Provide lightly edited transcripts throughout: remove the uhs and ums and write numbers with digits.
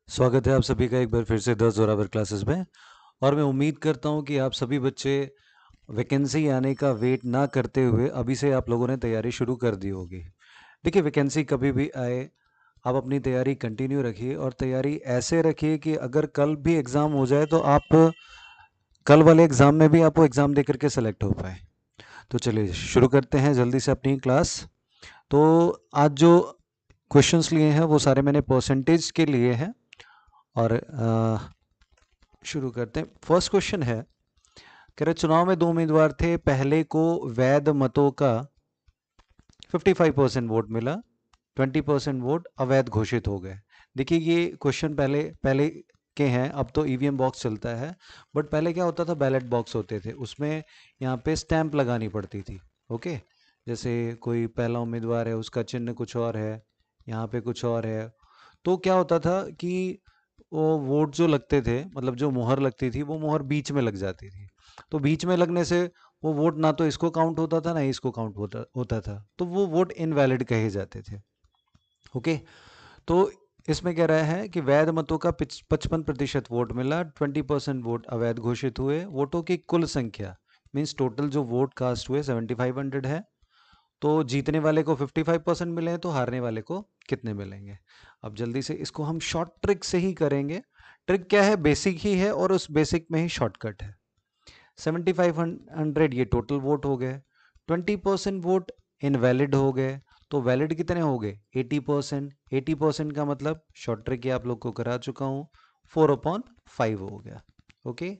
स्वागत है आप सभी का एक बार फिर से 10 जोरावर क्लासेस में। और मैं उम्मीद करता हूं कि आप सभी बच्चे वैकेंसी आने का वेट ना करते हुए अभी से आप लोगों ने तैयारी शुरू कर दी होगी। देखिए, वैकेंसी कभी भी आए, आप अपनी तैयारी कंटिन्यू रखिए और तैयारी ऐसे रखिए कि अगर कल भी एग्ज़ाम हो जाए तो आप कल वाले एग्ज़ाम में भी आप वो एग्ज़ाम दे करके सेलेक्ट हो पाए। तो चलिए शुरू करते हैं जल्दी से अपनी क्लास। तो आज जो क्वेश्चंस लिए हैं वो सारे मैंने परसेंटेज के लिए हैं। और शुरू करते हैं। फर्स्ट क्वेश्चन है, कह रहे चुनाव में दो उम्मीदवार थे, पहले को वैध मतों का 55% वोट मिला, 20% वोट अवैध घोषित हो गए। देखिए, ये क्वेश्चन पहले पहले के हैं, अब तो ईवीएम बॉक्स चलता है, बट पहले क्या होता था, बैलेट बॉक्स होते थे, उसमें यहाँ पे स्टैंप लगानी पड़ती थी। ओके, जैसे कोई पहला उम्मीदवार है, उसका चिन्ह कुछ और है, यहाँ पे कुछ और है। तो क्या होता था कि वो वोट जो लगते थे, मतलब जो मोहर लगती थी, वो मोहर बीच में लग जाती थी। तो बीच में लगने से वो वोट ना तो इसको काउंट होता था ना ही इसको काउंट होता होता था, तो वो वोट इनवैलिड कहे जाते थे। ओके, तो इसमें कह रहा है कि वैध मतों का 55% वोट मिला, 20% वोट अवैध घोषित हुए। वोटों की कुल संख्या मीन्स टोटल जो वोट कास्ट हुए 7500 है। तो जीतने वाले को 55% मिले हैं, तो हारने वाले को कितने मिलेंगे? अब जल्दी से इसको हम शॉर्ट ट्रिक से ही करेंगे। ट्रिक क्या है? बेसिक ही है और उस बेसिक में ही शॉर्टकट है। 7500 ये टोटल वोट हो गए, 20% वोट इनवैलिड हो गए। तो वैलिड कितने हो गए? 80%। 80% का मतलब शॉर्ट ट्रिक ये आप लोग को करा चुका हूँ, 4/5 हो गया। ओके,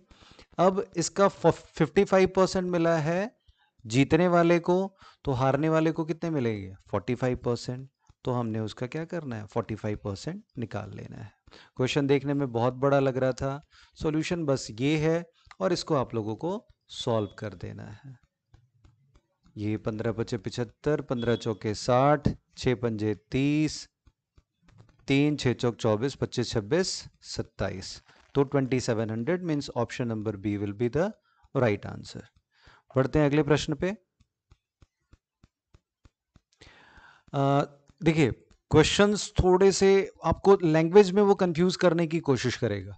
अब इसका 55% मिला है जीतने वाले को, तो हारने वाले को कितने मिलेंगे? 45%। तो हमने उसका क्या करना है? 45% निकाल लेना है। क्वेश्चन देखने में बहुत बड़ा लग रहा था, सॉल्यूशन बस ये है और इसको आप लोगों को सॉल्व कर देना है। ये 15 पचे 75, 15 चौके 60, 6 पंजे 30, 3 6 चौक 24, 25 26 27। तो 2700 means option number B will be the right answer. बढ़ते हैं अगले प्रश्न पे। देखिए, क्वेश्चंस थोड़े से आपको लैंग्वेज में वो कंफ्यूज करने की कोशिश करेगा।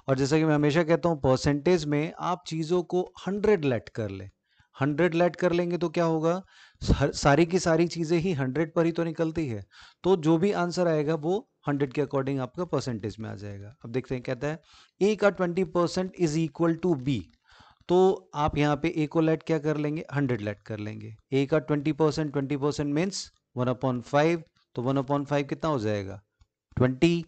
और जैसा कि मैं हमेशा कहता हूँ, परसेंटेज में आप चीज़ों को 100 लेट कर ले। 100 लेट कर लेंगे तो क्या होगा, सारी की सारी चीज़ें ही 100 पर ही तो निकलती है। तो जो भी आंसर आएगा वो 100 के अकॉर्डिंग आपका परसेंटेज में आ जाएगा। अब देखते हैं, कहता है ए का 20% इज इक्वल टू बी। तो आप यहाँ पे ए को लेट क्या कर लेंगे? 100 लेट कर लेंगे। ए का 20%, 20% मीन्स 1/5। तो 1/5 कितना हो जाएगा? 20।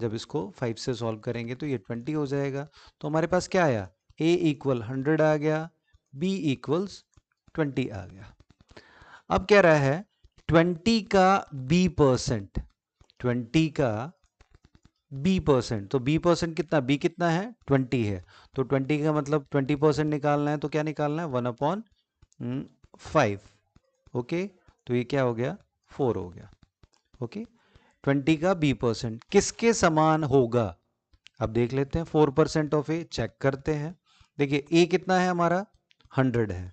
जब इसको 5 से सॉल्व करेंगे तो ये 20 हो जाएगा। तो हमारे पास क्या आया? ए इक्वल 100 आ गया, बी इक्वल्स 20 आ गया। अब कह रहा है 20 का बी परसेंट, 20 का बी परसेंट। तो बी परसेंट कितना? बी कितना है? 20 है। तो 20 का मतलब 20% निकालना है, तो क्या निकालना है? 1/5। ओके, तो ये क्या हो गया? 4 हो गया। ओके, 20 का बी परसेंट किसके समान होगा? अब देख लेते हैं। 4% ऑफ ए चेक करते हैं। देखिए, ए कितना है हमारा? 100 है।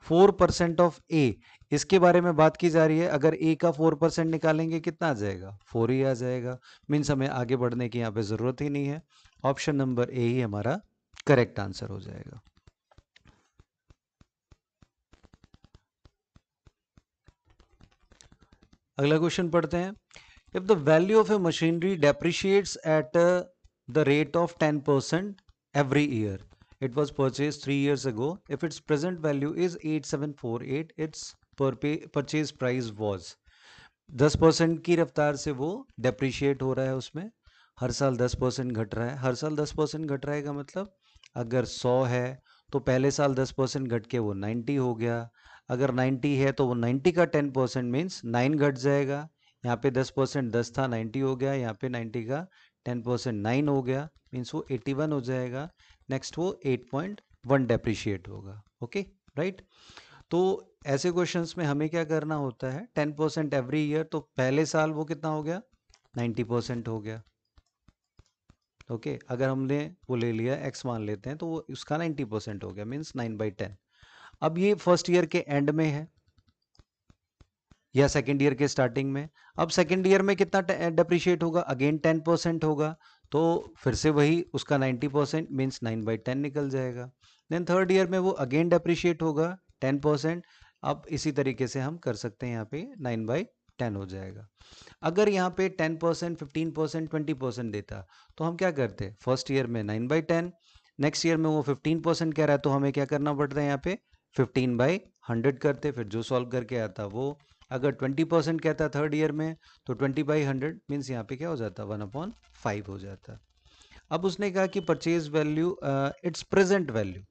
4% ऑफ ए, इसके बारे में बात की जा रही है। अगर ए का 4% निकालेंगे कितना आ जाएगा? 4 ही आ जाएगा। मीन्स हमें आगे बढ़ने की यहाँ पे ज़रूरत ही नहीं है। ऑप्शन नंबर ए ही हमारा करेक्ट आंसर हो जाएगा। अगला क्वेश्चन पढ़ते हैं। If the value of A machinery depreciates at the rate of 10% every year, it was purchased 3 years ago, if its present value is 8748, its purchase price was। 10% की रफ्तार से वो डेप्रिशिएट हो रहा है, उसमें हर साल 10% घट रहा है। हर साल 10% घट रहा है का मतलब, अगर 100 है तो पहले साल 10% घट के वो 90 हो गया। अगर 90 है तो वो 90 का 10% मीन्स 9 घट जाएगा। यहाँ पे 10% 10 था, 90 हो गया। यहाँ पे 90 का 10% 9 हो गया, मीन्स वो 81 हो जाएगा। नेक्स्ट वो 8.1 डेप्रिशिएट होगा। Okay, right. तो ऐसे क्वेश्चंस में हमें क्या करना होता है? 10% एवरी ईयर, तो पहले साल वो कितना हो गया? 90% हो गया। ओके, अगर हमने वो ले लिया, एक्स मान लेते हैं, तो वो उसका 90% हो गया, मीन्स 9/10। अब ये फर्स्ट ईयर के एंड में है, या सेकेंड ईयर के स्टार्टिंग में। अब सेकेंड ईयर में कितना डेप्रिशिएट होगा, अगेन 10% होगा, तो फिर से वही उसका 90% मीन्स 9/10 निकल जाएगा। देन थर्ड ईयर में वो अगेन डेप्रिशिएट होगा 10%। अब इसी तरीके से हम कर सकते हैं, यहाँ पे 9/10 हो जाएगा। अगर यहाँ पे 10%, 15%, 20% देता तो हम क्या करते, फर्स्ट ईयर में 9/10, नेक्स्ट ईयर में वो 15% कह रहा है तो हमें क्या करना पड़ता है, यहाँ पे 15/100 करते, फिर जो सॉल्व करके आता वो। अगर 20% कहता थर्ड ईयर में तो 20/100 मीन्स यहाँ पे क्या हो जाता, 1/5 हो जाता। अब उसने कहा कि purchase value it's present value,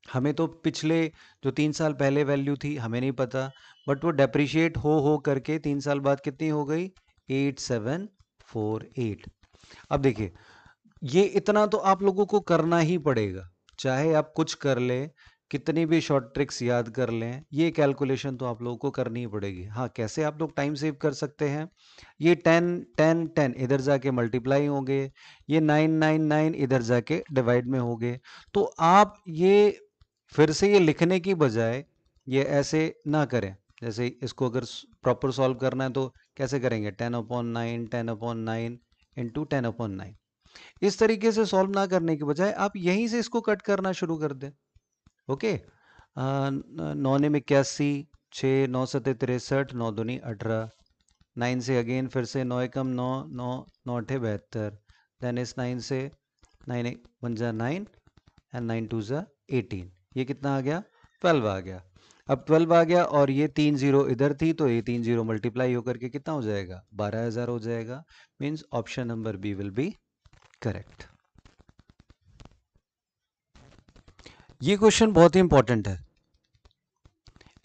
हमें तो पिछले जो 3 साल पहले वैल्यू थी हमें नहीं पता, बट वो डेप्रिशिएट हो करके 3 साल बाद कितनी हो गई, 8748। अब देखिए ये इतना तो आप लोगों को करना ही पड़ेगा, चाहे आप कुछ कर ले, कितनी भी शॉर्ट ट्रिक्स याद कर लें, ये कैलकुलेशन तो आप लोगों को करनी ही पड़ेगी। हाँ, कैसे आप लोग टाइम सेव कर सकते हैं, ये 10 10 10 इधर जाके मल्टीप्लाई होंगे, ये 9 9 9 इधर जाके डिवाइड में होंगे। तो आप ये फिर से ये लिखने की बजाय ये ऐसे ना करें, जैसे इसको अगर प्रॉपर सॉल्व करना है तो कैसे करेंगे, 10/9 10/9 इंटू 10/9, इस तरीके से सॉल्व ना करने के बजाय आप यहीं से इसको कट करना शुरू कर दें। ओके, 9 में 81, 6 9 7 63, 9 दूनी 18, 9 से अगेन फिर से 9 एकम 9 9 9 8 72, देन इस 9 से 9 1 जा 9 एंड 9 2 जा 18, ये कितना आ गया, 12 आ गया। अब 12 आ गया और ये 3 0 इधर थी तो ये 3 0 मल्टीप्लाई होकर के कितना हो जाएगा, 12,000 हो जाएगा। Means option number B will be correct. ये क्वेश्चन बहुत ही इंपॉर्टेंट है।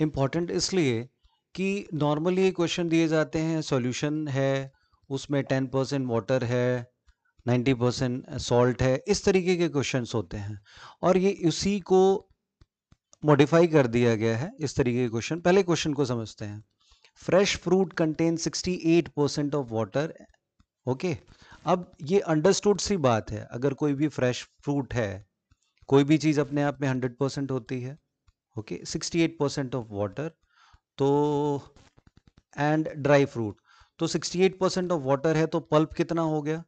इंपॉर्टेंट इसलिए कि नॉर्मली ये क्वेश्चन दिए जाते हैं, सॉल्यूशन है, उसमें 10% वाटर है, 90% सॉल्ट है, इस तरीके के क्वेश्चंस होते हैं, और ये उसी को मॉडिफाई कर दिया गया है इस तरीके के क्वेश्चन। पहले क्वेश्चन को समझते हैं। Fresh fruit contain 68% of water. Okay, अब ये अंडरस्टूड सी बात है, अगर कोई भी फ्रेश फ्रूट है, कोई भी चीज़ अपने आप में 100% होती है। ओके, 68% ऑफ वाटर, तो एंड ड्राई फ्रूट, तो 68% ऑफ वाटर है तो पल्प कितना हो गया,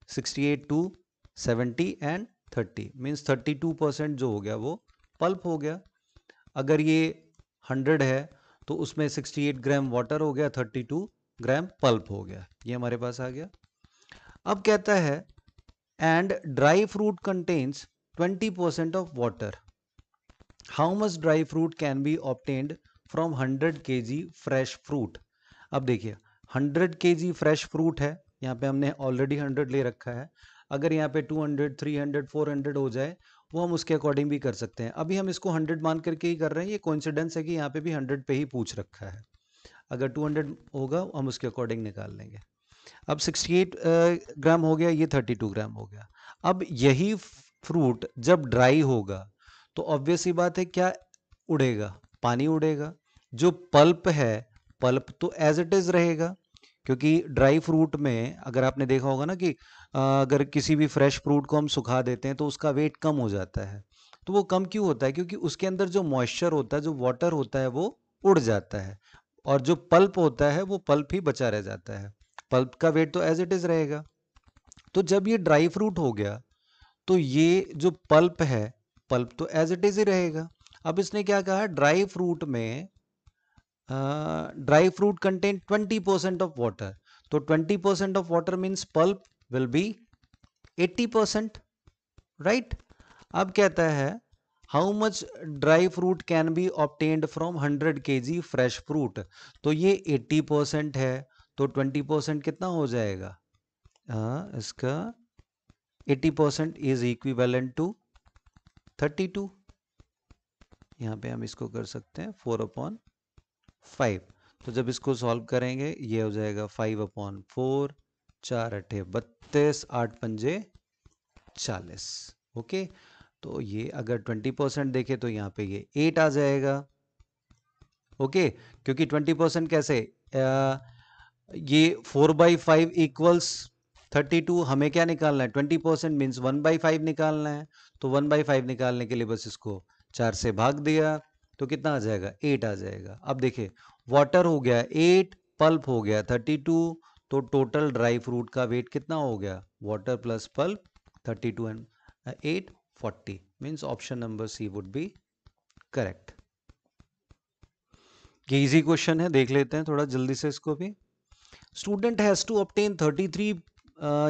68 टू 70 एंड 30 मीन्स 32% जो हो गया वो पल्प हो गया। अगर ये 100 है तो उसमें 68 ग्राम वाटर हो गया, 32 ग्राम पल्प हो गया, ये हमारे पास आ गया। अब कहता है and dry fruit contains 20% of water, how much dry fruit can be obtained from 100 kg fresh fruit. अब देखिए 100 kg फ्रेश फ्रूट है, यहाँ पे हमने ऑलरेडी 100 ले रखा है, अगर यहाँ पे 200 300 400 हो जाए वो हम उसके अकॉर्डिंग भी कर सकते हैं। अभी हम इसको 100 मान करके ही कर रहे हैं, ये कोइंसिडेंस है कि यहाँ पे भी 100 पे ही पूछ रखा है, अगर 200 होगा हम उसके अकॉर्डिंग निकाल लेंगे। अब 68 ग्राम हो गया, ये 32 ग्राम हो गया। अब यही फ्रूट जब ड्राई होगा तो ऑब्वियस ही बात है क्या उड़ेगा, पानी उड़ेगा। जो पल्प है, पल्प तो एज इट इज रहेगा, क्योंकि ड्राई फ्रूट में अगर आपने देखा होगा ना कि अगर किसी भी फ्रेश फ्रूट को हम सुखा देते हैं तो उसका वेट कम हो जाता है। तो वो कम क्यों होता है, क्योंकि उसके अंदर जो मॉइस्चर होता है, जो वाटर होता है वो उड़ जाता है, और जो पल्प होता है वो पल्प ही बचा रह जाता है, पल्प का वेट तो एज इट इज रहेगा। तो जब ये ड्राई फ्रूट हो गया तो ये जो पल्प है, पल्प तो एज इट इज ही रहेगा। अब इसने क्या कहा, ड्राई फ्रूट में dry fruit contain 20% of water, तो 20% of water means pulp will be 80%, right. अब कहता है how much dry fruit can be obtained from 100 kg fresh fruit, तो ये 80% है, तो 20% कितना हो जाएगा, इसका 80% इज इक्विवेलेंट टू 32। यहाँ पे हम इसको कर सकते हैं 4/5, तो जब इसको सॉल्व करेंगे ये हो जाएगा 5/4, 4 अठे 32, 8 पंजे 40। ओके, तो ये अगर 20% देखें तो यहाँ पे ये 8 आ जाएगा। ओके, क्योंकि 20% कैसे, ये 4/5 इक्वल्स 32, हमें क्या निकालना है, 20% मीन्स 1/5 निकालना है, तो 1/5 निकालने के लिए बस इसको 4 से भाग दिया, तो कितना आ जाएगा 8 आ जाएगा। अब देखिए वाटर हो गया 8, पल्प हो गया 32, तो टोटल ड्राई फ्रूट का वेट कितना हो गया, water plus pulp 32 and 8 40, means option number C would be correct. ये इजी क्वेश्चन है, देख लेते हैं थोड़ा जल्दी से इसको भी। स्टूडेंट हैज टू ऑब्टेन 33,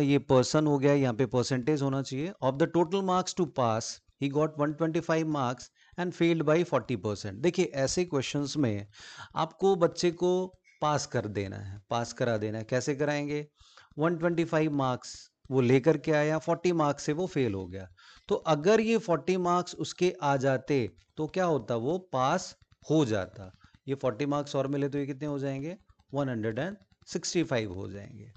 ये पर्सन हो गया, यहाँ पे परसेंटेज होना चाहिए, of the total marks to pass he got 125 marks and failed by 40%। देखिए ऐसे क्वेश्चंस में आपको बच्चे को पास कर देना है, पास करा देना है। कैसे कराएंगे, 125 मार्क्स वो लेकर के आया, 40 मार्क्स से वो फेल हो गया, तो अगर ये 40 मार्क्स उसके आ जाते तो क्या होता, वो पास हो जाता। ये 40 मार्क्स और मिले तो ये कितने हो जाएंगे, 165 हो जाएंगे।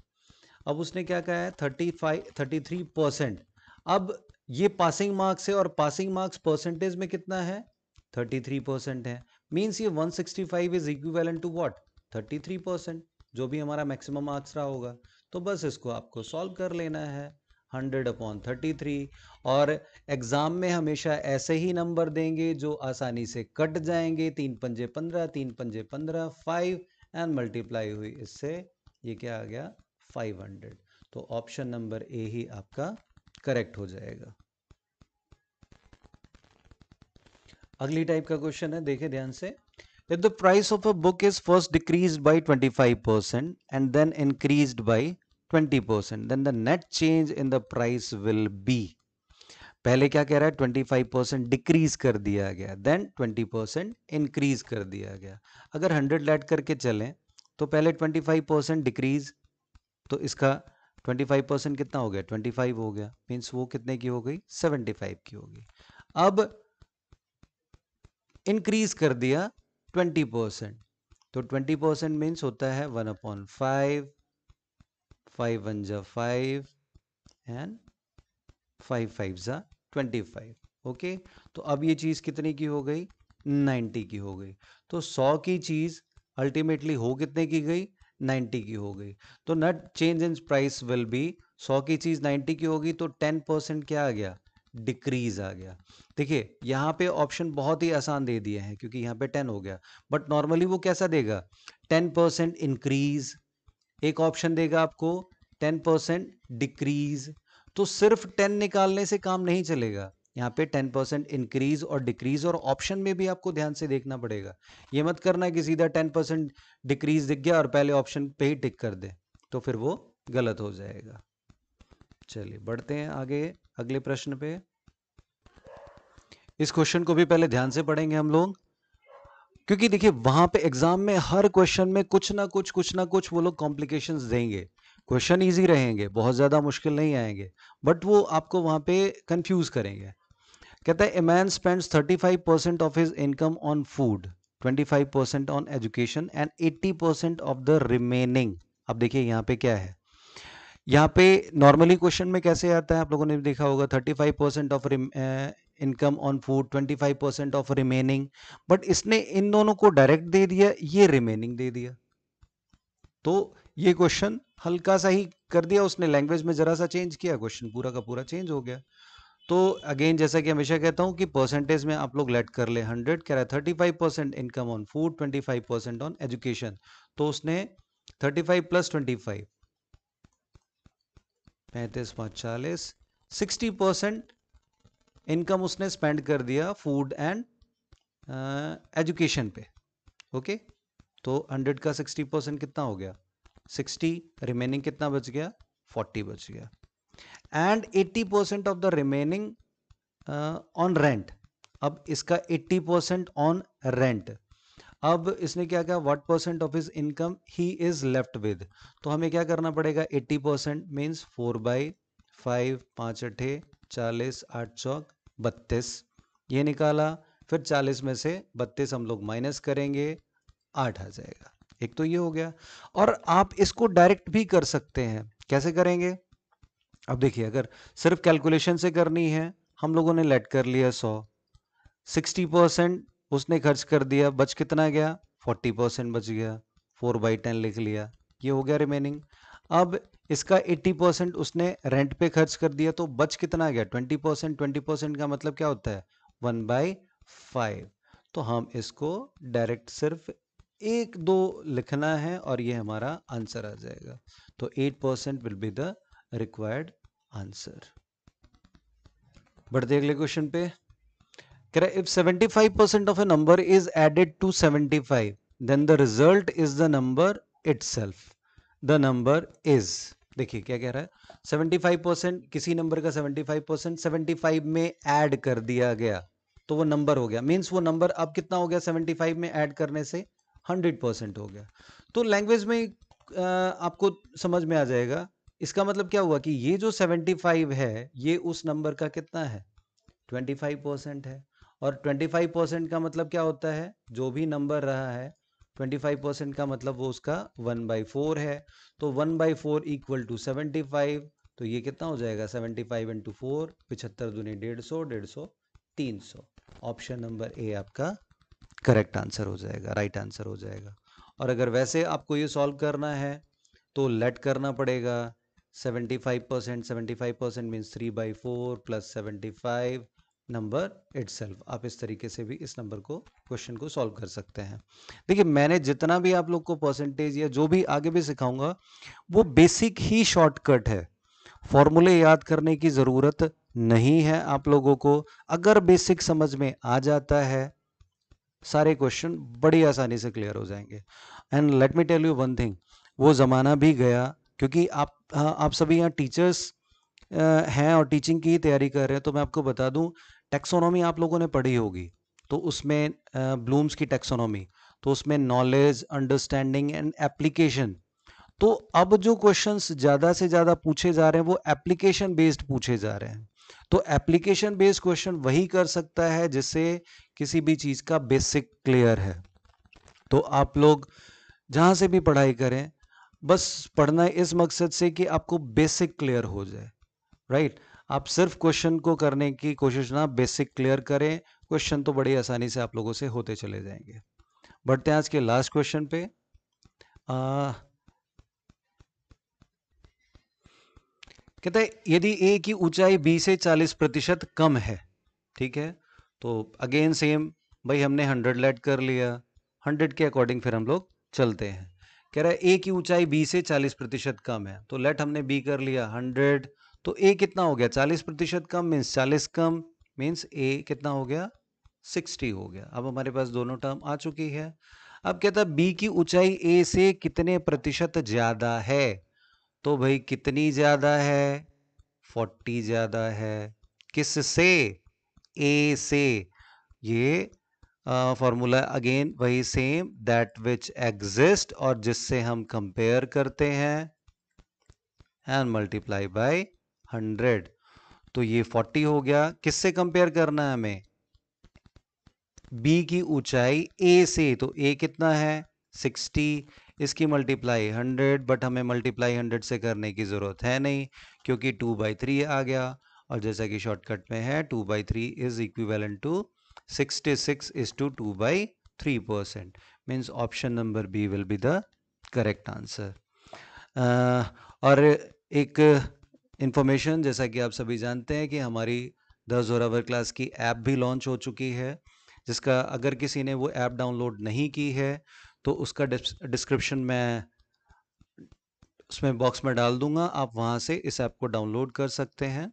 अब उसने क्या कहा है 33%। अब ये पासिंग मार्क्स है और पासिंग मार्क्स परसेंटेज में कितना है, 33% है, मींस ये 165 इज इक्विवेलेंट टू व्हाट, 33%, जो भी हमारा मैक्सिमम मार्क्स रहा होगा। तो बस इसको आपको सॉल्व कर लेना है 100/33। और एग्जाम में हमेशा ऐसे ही नंबर देंगे जो आसानी से कट जाएंगे, 3 पंजे 15, 3 पंजे 15, 5 एंड मल्टीप्लाई हुई इससे, ये क्या आ गया 500। तो ऑप्शन नंबर ए ही आपका करेक्ट हो जाएगा। अगली टाइप का क्वेश्चन है, देखिए ध्यान से। If the price of a book is first decreased by 25% and then increased by 20%, then the net change in the price will be। पहले क्या कह रहा है, 25% डिक्रीज कर दिया गया, देन 20% इंक्रीज कर दिया गया। अगर 100 ऐड करके चलें तो पहले 25% डिक्रीज, तो इसका 25% कितना हो गया, 25 हो गया, मीन्स वो कितने की हो गई, 75 की होगी। अब इंक्रीज कर दिया 20%, तो 20% मीन्स होता है 1/5, 5 1 जा 5 एंड 5 5 जा 25। ओके, तो अब ये चीज कितने की हो गई, 90 की हो गई। तो 100 की चीज अल्टीमेटली हो कितने की गई, 90 की हो गई। तो net change in price will be, 100 की चीज 90 की होगी तो 10% क्या आ गया, डिक्रीज आ गया। देखिए यहाँ पे ऑप्शन बहुत ही आसान दे दिए हैं क्योंकि यहाँ पे 10 हो गया, बट नॉर्मली वो कैसा देगा, 10% इंक्रीज, एक ऑप्शन देगा आपको 10% डिक्रीज। तो सिर्फ 10 निकालने से काम नहीं चलेगा, यहाँ पे 10% इंक्रीज और डिक्रीज, और ऑप्शन में भी आपको ध्यान से देखना पड़ेगा। ये मत करना कि सीधा 10% डिक्रीज दिख गया और पहले ऑप्शन पे ही टिक कर दे, तो फिर वो गलत हो जाएगा। चलिए बढ़ते हैं आगे अगले प्रश्न पे। इस क्वेश्चन को भी पहले ध्यान से पढ़ेंगे हम लोग, क्योंकि देखिए वहां पे एग्जाम में हर क्वेश्चन में कुछ ना कुछ वो लोग कॉम्प्लिकेशंस देंगे। क्वेश्चन इजी रहेंगे, बहुत ज्यादा मुश्किल नहीं आएंगे, बट वो आपको वहां पे कंफ्यूज करेंगे। कहता है a man spends 35% of his income on food, 25% on education and 80% of the remaining. अब देखिए यहाँ पे क्या है, यहाँ पे नॉर्मली क्वेश्चन में कैसे आता है, आप लोगों ने देखा होगा 35% of income on food, 25% of remaining, but इसने इन दोनों को डायरेक्ट दे दिया, ये रिमेनिंग दे दिया। तो ये क्वेश्चन हल्का सा ही कर दिया उसने, लैंग्वेज में जरा सा चेंज किया, क्वेश्चन पूरा का पूरा चेंज हो गया। तो अगेन जैसा कि हमेशा कहता हूं कि परसेंटेज में आप लोग लेट कर ले 100, कह रहा है 35% income on food, 25% on education, तो उसने 35 + 25, 35 × 5 40, 60% इनकम उसने स्पेंड कर दिया फूड एंड एजुकेशन पे। ओके, तो 100 का 60% कितना हो गया, 60, रिमेनिंग कितना बच गया, 40 बच गया। And 80% of the remaining on rent. अब इसका 80% ऑन रेंट। अब इसने क्या कहा, what percent of his income he is left with, तो हमें क्या करना पड़ेगा, 80% मीन्स 4/5, 5 8 40, 8 चौक 32, ये निकाला। फिर 40 में से 32 हम लोग माइनस करेंगे, 8 आ जाएगा। एक तो ये हो गया, और आप इसको डायरेक्ट भी कर सकते हैं। कैसे करेंगे, अब देखिए अगर सिर्फ कैलकुलेशन से करनी है, हम लोगों ने लेट कर लिया 100, 60% उसने खर्च कर दिया, बच कितना गया, 40% बच गया, 4/10 लिख लिया, ये हो गया रिमेनिंग। अब इसका 80% उसने रेंट पे खर्च कर दिया, तो बच कितना गया, 20%। 20% का मतलब क्या होता है, 1/5। तो हम इसको डायरेक्ट सिर्फ 1-2 लिखना है और ये हमारा आंसर आ जाएगा। तो 8% will be the required answer. बढ़ते अगले क्वेश्चन पे। कह रहा है if 75% of a number is added to 75 then the result is the number itself. The number is, देखिए क्या कह रहा है, 75% किसी नंबर का 75% 75 में ऐड कर दिया गया तो वो नंबर हो गया। मींस वो नंबर अब कितना हो गया, 75 में ऐड करने से 100% हो गया। तो लैंग्वेज में आपको समझ में आ जाएगा। इसका मतलब क्या हुआ कि ये जो 75 है ये उस नंबर का कितना है, 25% है। और 25% का मतलब क्या होता है, जो भी नंबर रहा है 25% का मतलब वो उसका 1/4 है। तो 1/4 इक्वल टू 75। तो ये कितना हो जाएगा, 75 इंटू 4, 75 दूनी 150, 150 300। ऑप्शन नंबर ए आपका करेक्ट आंसर हो जाएगा, राइट आंसर हो जाएगा। और अगर वैसे आपको ये सॉल्व करना है तो लेट करना पड़ेगा। 75% मीन्स 3/4 प्लस 75 नंबर इटसेल्फ। आप इस तरीके से भी इस नंबर को, क्वेश्चन को सॉल्व कर सकते हैं। देखिए मैंने जितना भी आप लोग को परसेंटेज या जो भी आगे भी सिखाऊंगा वो बेसिक ही शॉर्टकट है। फॉर्मूले याद करने की ज़रूरत नहीं है आप लोगों को। अगर बेसिक समझ में आ जाता है सारे क्वेश्चन बड़ी आसानी से क्लियर हो जाएंगे। And let me tell you one thing, वो ज़माना भी गया, क्योंकि आप सभी यहाँ टीचर्स हैं और टीचिंग की तैयारी कर रहे हैं। तो मैं आपको बता दूं, टैक्सोनॉमी आप लोगों ने पढ़ी होगी। तो उसमें ब्लूम्स की टैक्सोनॉमी, तो उसमें नॉलेज, अंडरस्टैंडिंग एंड एप्लीकेशन। तो अब जो क्वेश्चंस ज़्यादा से ज़्यादा पूछे जा रहे हैं वो एप्लीकेशन बेस्ड पूछे जा रहे हैं। तो एप्लीकेशन बेस्ड क्वेश्चन वही कर सकता है जिससे किसी भी चीज़ का बेसिक क्लियर है। तो आप लोग जहाँ से भी पढ़ाई करें, बस पढ़ना इस मकसद से कि आपको बेसिक क्लियर हो जाए, राइट। आप सिर्फ क्वेश्चन को करने की कोशिश ना, बेसिक क्लियर करें, क्वेश्चन तो बड़ी आसानी से आप लोगों से होते चले जाएंगे। बढ़ते हैं आज के लास्ट क्वेश्चन पे। कहते हैं यदि ए की ऊंचाई बी से 40% कम है, ठीक है, तो अगेन सेम, भाई हमने 100 लेट कर लिया, 100 के अकॉर्डिंग फिर हम लोग चलते हैं। कह रहा है ए की ऊंचाई बी से 40% कम है, तो लेट हमने बी कर लिया 100, तो ए कितना हो गया, 40% कम मीन्स 40 कम, मीन्स ए कितना हो गया, 60 हो गया। अब हमारे पास दोनों टर्म आ चुकी है। अब कहता है बी की ऊंचाई ए से कितने प्रतिशत ज्यादा है। तो भाई कितनी ज्यादा है, 40 ज्यादा है। किससे, ए से। ये फॉर्मूला अगेन वही सेम, दैट विच एग्जिस्ट, और जिससे हम कंपेयर करते हैं, एंड मल्टीप्लाई बाय 100। तो ये 40 हो गया। किससे कंपेयर करना है हमें, बी की ऊंचाई ए से, तो ए कितना है 60, इसकी मल्टीप्लाई 100, बट हमें मल्टीप्लाई 100 से करने की ज़रूरत है नहीं क्योंकि 2/3 आ गया। और जैसा कि शॉर्टकट में है 2/3 is equivalent to 66 is to 2/3%। Means option number B will be the correct answer. और एक इंफॉर्मेशन, जैसा कि आप सभी जानते हैं कि हमारी द जोरावर क्लास की ऐप भी लॉन्च हो चुकी है, जिसका अगर किसी ने वो ऐप डाउनलोड नहीं की है तो उसका डिस्क्रिप्शन में उसमें बॉक्स में डाल दूंगा, आप वहाँ से इस ऐप को डाउनलोड कर सकते हैं।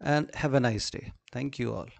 And have a nice day. Thank you all.